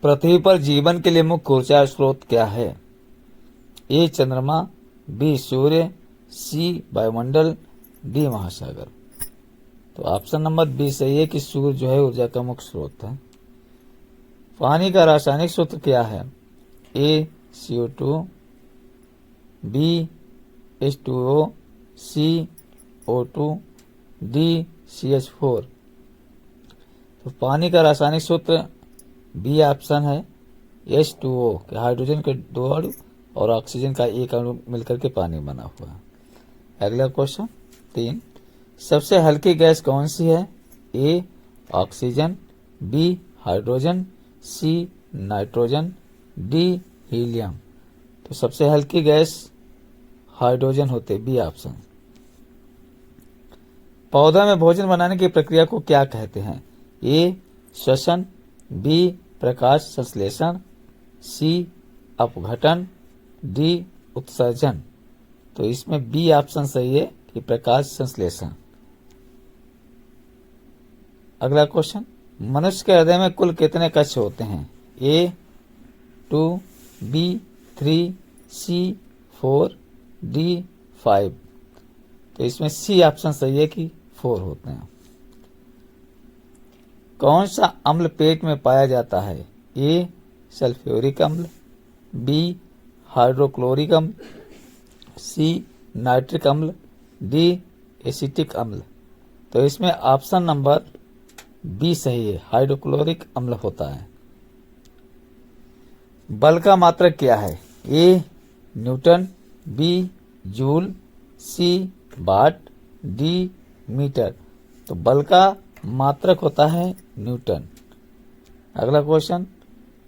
पृथ्वी पर जीवन के लिए मुख्य ऊर्जा स्रोत क्या है? ए चंद्रमा, बी सूर्य, सी वायुमंडल, डी महासागर। तो ऑप्शन नंबर बी सही है कि सूर्य जो है ऊर्जा का मुख्य स्रोत है। पानी का रासायनिक सूत्र क्या है? ए CO2, बी H2O, सी O2, डी CH4। तो पानी का रासायनिक सूत्र बी ऑप्शन है H2O के हाइड्रोजन के 2 अणु और ऑक्सीजन का 1 अणु मिलकर के पानी बना हुआ है। अगला क्वेश्चन 3, सबसे हल्की गैस कौन सी है? A oxygen, B hydrogen, C nitrogen, D helium. तो सबसे हल्की गैस हाइड्रोजन होते, बी ऑप्शन। पौधा में भोजन बनाने की प्रक्रिया को क्या कहते हैं? ए श्वसन, बी प्रकाश संश्लेषण, सी अपघटन, डी उत्सर्जन। तो इसमें बी ऑप्शन सही है कि प्रकाश संश्लेषण। अगला क्वेश्चन, मनुष्य के हृदय में कुल कितने कक्ष होते हैं? ए 2, बी 3, सी 4, डी 5। तो इसमें सी ऑप्शन सही है कि 4 होते हैं। कौन सा अम्ल पेट में पाया जाता है? ए सल्फ्यूरिक अम्ल, बी हाइड्रोक्लोरिक अम्ल, सी नाइट्रिक अम्ल, डी एसिटिक अम्ल। तो इसमें ऑप्शन नंबर बी सही है, हाइड्रोक्लोरिक अम्ल होता है। बल का मात्रक क्या है? A newton, B joule, C watt, D metre. तो बल का मात्रक होता है न्यूटन। अगला क्वेश्चन,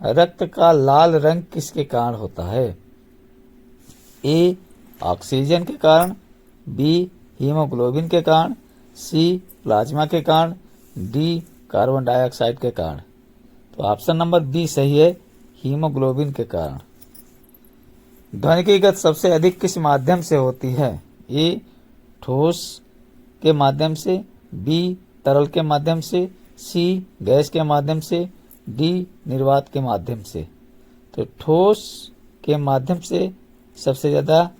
रक्त का लाल रंग किसके कारण होता है? ए ऑक्सीजन के कारण, बी हीमोग्लोबिन के कारण, सी प्लाज्मा के कारण, डी कार्बन डाइऑक्साइड के कारण। तो ऑप्शन नंबर बी सही है, हीमोग्लोबिन के कारण। ध्वनि की गति सबसे अधिक किस माध्यम से होती है? ए ठोस के माध्यम से, बी तरल के माध्यम से, सी गैस के माध्यम से, डी निर्वात के माध्यम से। तो ठोस के माध्यम से सबसे ज्यादा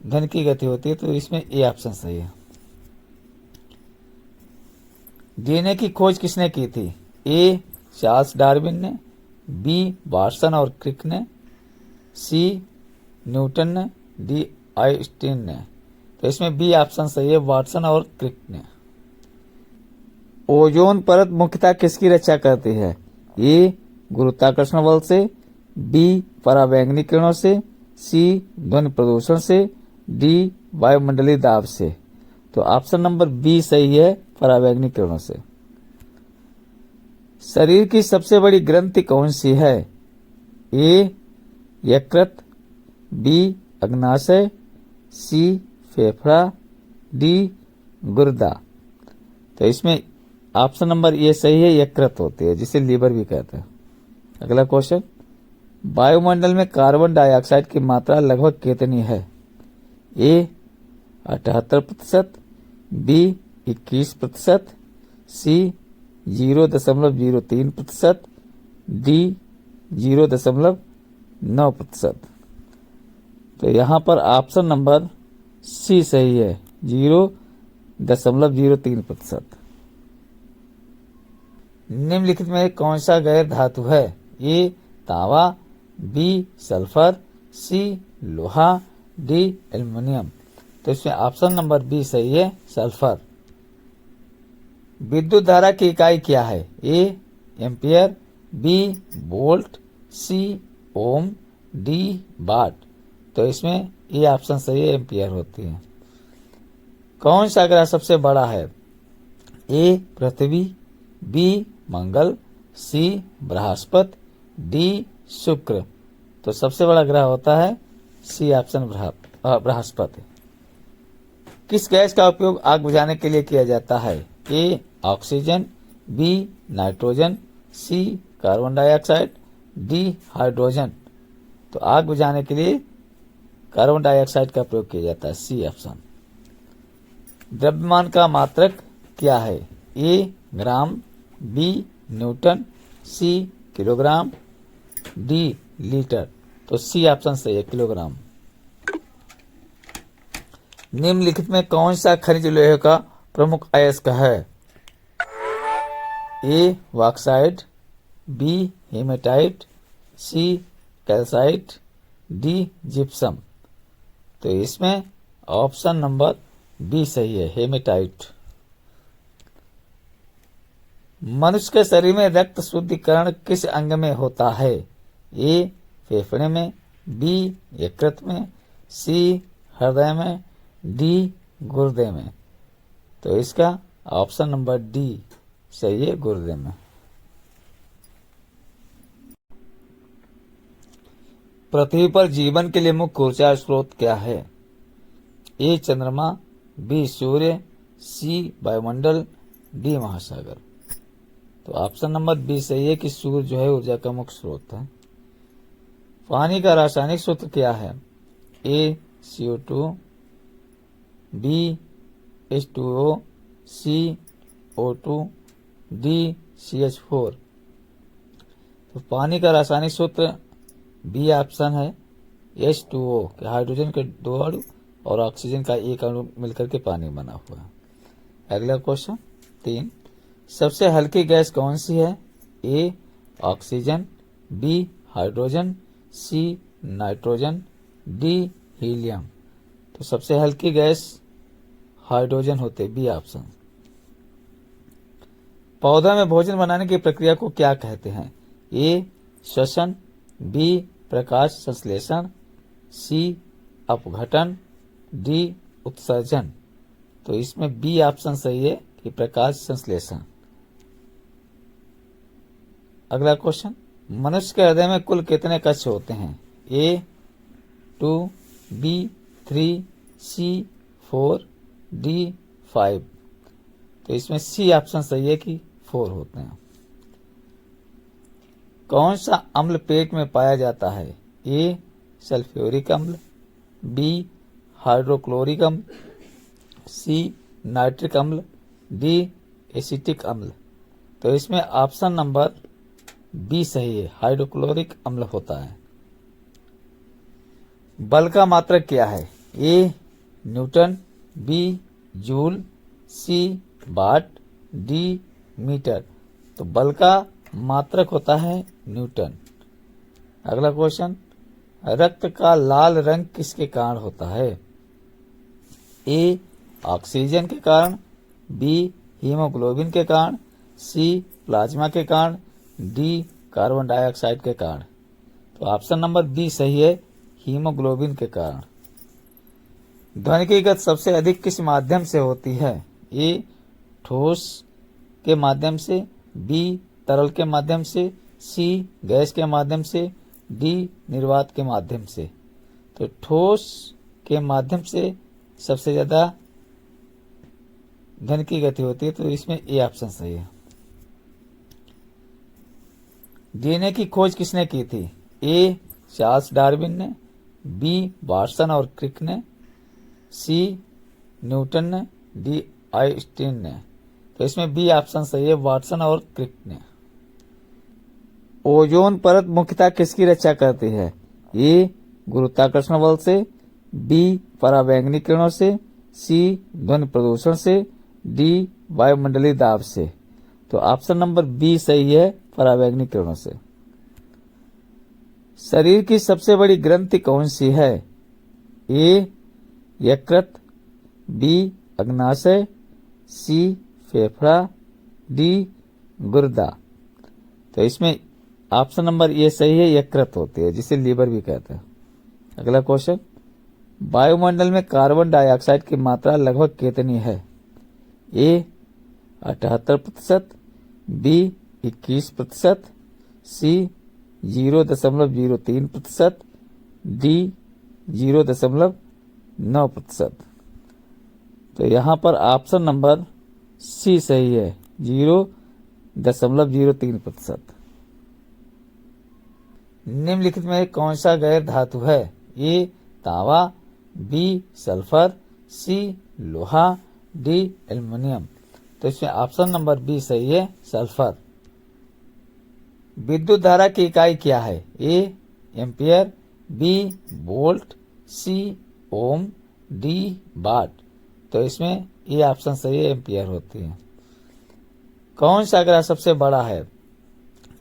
ध्वनि की गति होती है, तो इसमें ए ऑप्शन सही है। डीएनए की खोज किसने की थी? ए चार्ल्स डार्विन ने, बी वाटसन और क्रिक ने, सी न्यूटन ने, डी आइंस्टीन ने। तो इसमें बी ऑप्शन सही है, वाटसन और क्रिक ने। ओजोन परत मुख्यतः किसकी रक्षा करती है? ए गुरुत्वाकर्षण बल से, बी पराबैंगनी किरणों से, सी ध्वनि प्रदूषण से, डी वायुमंडलीय दाब से। तो ऑप्शन नंबर बी सही है, पराबैंगनी किरणों से। शरीर की सबसे बड़ी ग्रंथि कौन सी है? ए यकृत, बी अग्नाशय, सी फेफड़ा, डी गुर्दा। तो इसमें ऑप्शन नंबर ए सही है, यकृत होती है, जिसे लीवर भी कहते हैं। अगला क्वेश्चन, वायुमंडल में कार्बन डाइऑक्साइड की मात्रा लगभग कितनी है? ए 78%, बी 21%, सी 0.03%, डी 0.9%। तो यहाँ पर ऑप्शन नंबर सी सही है, 0.03%। निम्नलिखित में कौन सा गैर धातु है? ए तांबा, बी सल्फर, सी लोहा, डी एल्युमिनियम। तो इसमें ऑप्शन नंबर बी सही है, सल्फर। विद्युत धारा की इकाई क्या है? A ampere, B volt, C ohm, D watt. तो इसमें ये ऑप्शन सही है, एम्पियर होती है। कौन सा ग्रह सबसे बड़ा है? ए पृथ्वी, बी मंगल, सी बृहस्पति, डी शुक्र। तो सबसे बड़ा ग्रह होता है सी ऑप्शन बृहस्पति। किस गैस का उपयोग आग बुझाने के लिए किया जाता है? A oxygen, B nitrogen, C carbon dioxide, D hydrogen. तो आग बुझाने के लिए कार्बन डाइऑक्साइड का प्रयोग किया जाता है, सी ऑप्शन। द्रव्यमान का मात्रक क्या है? ए ग्राम, बी न्यूटन, सी किलोग्राम, डी लीटर। तो सी ऑप्शन सही है, किलोग्राम। निम्नलिखित में कौन सा खनिज लोहे का प्रमुख अयस्क है? ए बॉक्साइट, बी हेमेटाइट, सी कैल्साइट, डी जिप्सम। तो इसमें ऑप्शन नंबर बी सही है, हेमेटाइट। मनुष्य के शरीर में रक्त शुद्धिकरण किस अंग में होता है? ए फेफड़े में, बी यकृत में, सी हृदय में, डी गुर्दे में। तो इसका ऑप्शन नंबर डी सही है, गुर्दे में। पृथ्वी पर जीवन के लिए मुख्य ऊर्जा स्रोत क्या है? ए चंद्रमा, बी सूर्य, सी वायुमंडल, डी महासागर। तो ऑप्शन नंबर बी सही है कि सूर्य जो है ऊर्जा का मुख्य स्रोत है। पानी का रासायनिक सूत्र क्या है? ए CO2, बी H2O, सी O2, डी CH4। तो पानी का रासायनिक सूत्र बी ऑप्शन है, H2O के हाइड्रोजन के 2 अणु और ऑक्सीजन का 1 अणु मिलकर के पानी बना हुआ है। अगला क्वेश्चन 3, सबसे हल्की गैस कौन सी है? A oxygen, B hydrogen, C nitrogen, D helium. तो सबसे हल्की गैस हाइड्रोजन होते, बी ऑप्शन। पौधा में भोजन बनाने की प्रक्रिया को क्या कहते हैं? ए श्वसन, बी प्रकाश संश्लेषण, सी अपघटन, डी उत्सर्जन। तो इसमें बी ऑप्शन सही है कि प्रकाश संश्लेषण। अगला क्वेश्चन, मनुष्य के हृदय में कुल कितने कक्ष होते हैं? ए 2, बी 3, सी 4, डी 5। तो इसमें सी ऑप्शन सही है कि 4 होते हैं। कौन सा अम्ल पेट में पाया जाता है? ए सल्फ्यूरिक अम्ल, बी हाइड्रोक्लोरिक अम्ल, सी नाइट्रिक अम्ल, डी एसिटिक अम्ल। तो इसमें ऑप्शन नंबर बी सही है, हाइड्रोक्लोरिक अम्ल होता है। बल का मात्रक क्या है? A newton, B joule, C watt, D metre. तो बल का मात्रक होता है न्यूटन। अगला क्वेश्चन, रक्त का लाल रंग किसके कारण होता है? ए ऑक्सीजन के कारण, बी हीमोग्लोबिन के कारण, सी प्लाज्मा के कारण, डी कार्बन डाइऑक्साइड के कारण। तो ऑप्शन नंबर बी सही है, हीमोग्लोबिन के कारण। ध्वनि की गति सबसे अधिक किस माध्यम से होती है? ए ठोस के माध्यम से, बी तरल के माध्यम से, सी गैस के माध्यम से, डी निर्वात के माध्यम से। तो ठोस के माध्यम से सबसे ज्यादा ध्वनि की गति होती है, तो इसमें ए ऑप्शन सही है। डीएनए की खोज किसने की थी? ए चार्ल्स डार्विन ने, बी वाटसन और क्रिक ने, सी न्यूटन ने, डी आइंस्टीन ने। तो इसमें बी ऑप्शन सही है, वाटसन और क्रिक ने। ओजोन परत मुख्यतः किसकी रक्षा करती है? ए गुरुत्वाकर्षण बल से, बी पराबैंगनी किरणों से, सी ध्वनि प्रदूषण से, डी वायुमंडलीय दाब से। तो ऑप्शन नंबर बी सही है, पराबैंगनी किरणों से। शरीर की सबसे बड़ी ग्रंथि कौन सी है? ए यकृत, बी अग्नाशय, सी फेफड़ा, डी गुर्दा। तो इसमें ऑप्शन नंबर ए सही है, यकृत होती है, जिसे लीवर भी कहते हैं। अगला क्वेश्चन, वायुमंडल में कार्बन डाइऑक्साइड की मात्रा लगभग कितनी है? ए 78%, बी 21%, सी 0.03%, डी 0.9%। तो यहाँ पर ऑप्शन नंबर सी सही है, 0.03%। निम्नलिखित में कौन सा गैर धातु है? ए तांबा, बी सल्फर, सी लोहा, डी एल्युमिनियम। तो इसमें ऑप्शन नंबर बी सही है, सल्फर। विद्युत धारा की इकाई क्या है? A ampere, B volt, C ohm, D watt. तो इसमें ये ऑप्शन सही है, एम्पियर होती है। कौन सा ग्रह सबसे बड़ा है?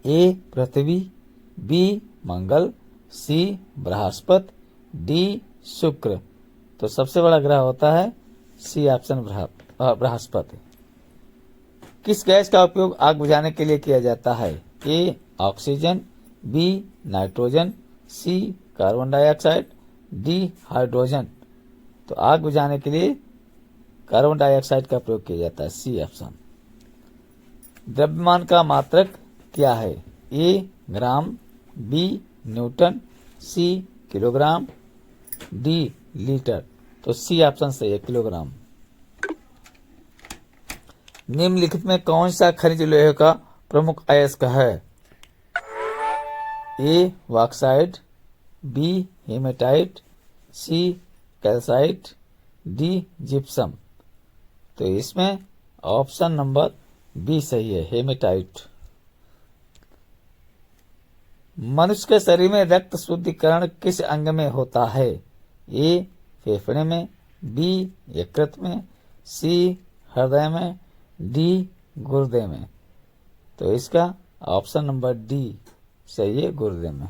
ए पृथ्वी, बी मंगल, सी बृहस्पति, डी शुक्र। तो सबसे बड़ा ग्रह होता है सी ऑप्शन बृहस्पति। किस गैस का उपयोग आग बुझाने के लिए किया जाता है? A oxygen, B nitrogen, C carbon dioxide, D hydrogen. तो आग बुझाने के लिए कार्बन डाइऑक्साइड का प्रयोग किया जाता है, सी ऑप्शन। द्रव्यमान का मात्रक क्या है? ए ग्राम, बी न्यूटन, सी किलोग्राम, डी लीटर। तो सी ऑप्शन सही है, किलोग्राम। निम्नलिखित में कौन सा खनिज लोहे का प्रमुख अयस्क है? ए बॉक्साइट, बी हेमेटाइट, सी कैल्साइट, डी जिप्सम। तो इसमें ऑप्शन नंबर बी सही है, हेमेटाइट। मनुष्य के शरीर में रक्त शुद्धिकरण किस अंग में होता है? ए फेफड़े में, बी यकृत में, सी हृदय में, डी गुर्दे में। तो इसका ऑप्शन नंबर डी सही है, गुर्दे में।